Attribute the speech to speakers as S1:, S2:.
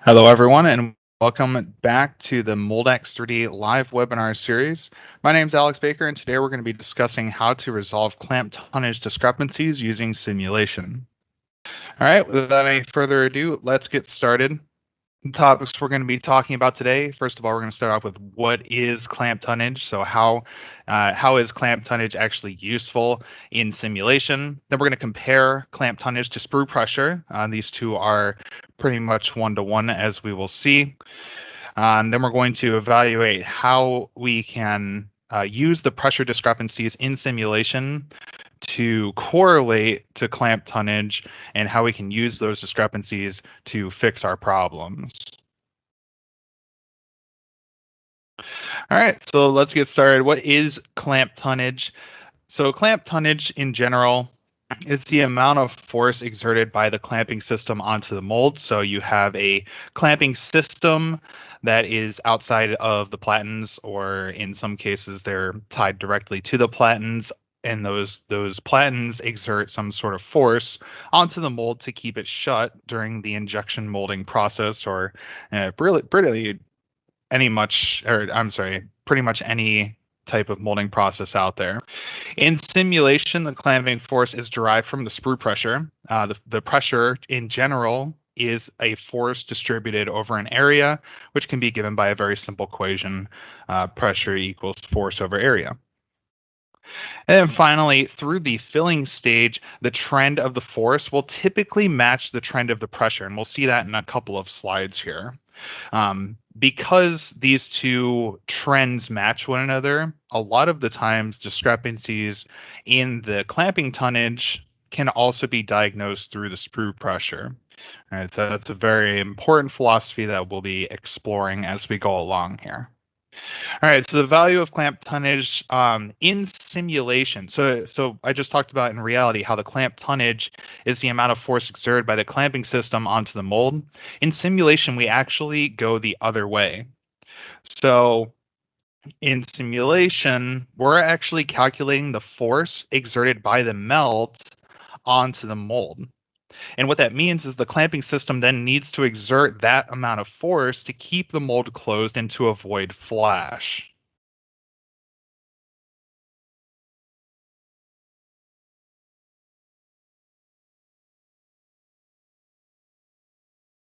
S1: Hello, everyone, and welcome back to the Moldex 3D live webinar series. My name is Alex Baker, and today we're going to be discussing how to resolve clamp tonnage discrepancies using simulation. All right, without any further ado, let's get started. The topics we're going to be talking about today. First of all, we're going to start off with what is clamp tonnage. So how is clamp tonnage actually useful in simulation? Then we're going to compare clamp tonnage to sprue pressure. These two are pretty much one-to-one, as we will see. Then we're going to evaluate how we can use the pressure discrepancies in simulation to correlate to clamp tonnage and how we can use those discrepancies to fix our problems. All right, so let's get started. What is clamp tonnage? So clamp tonnage in general is the amount of force exerted by the clamping system onto the mold. So you have a clamping system that is outside of the platens, or in some cases they're tied directly to the platens, and those platens exert some sort of force onto the mold to keep it shut during the injection molding process, or pretty much any type of molding process out there. In simulation, the clamping force is derived from the sprue pressure. The pressure in general is a force distributed over an area, which can be given by a very simple equation, pressure equals force over area. And then finally, through the filling stage, the trend of the force will typically match the trend of the pressure, and we'll see that in a couple of slides here. Because these two trends match one another, a lot of the times discrepancies in the clamping tonnage can also be diagnosed through the sprue pressure. All right, so that's a very important philosophy that we'll be exploring as we go along here. All right, so the value of clamp tonnage in simulation. So I just talked about in reality how the clamp tonnage is the amount of force exerted by the clamping system onto the mold. In simulation, we actually go the other way. So in simulation, we're actually calculating the force exerted by the melt onto the mold. And what that means is the clamping system then needs to exert that amount of force to keep the mold closed and to avoid flash.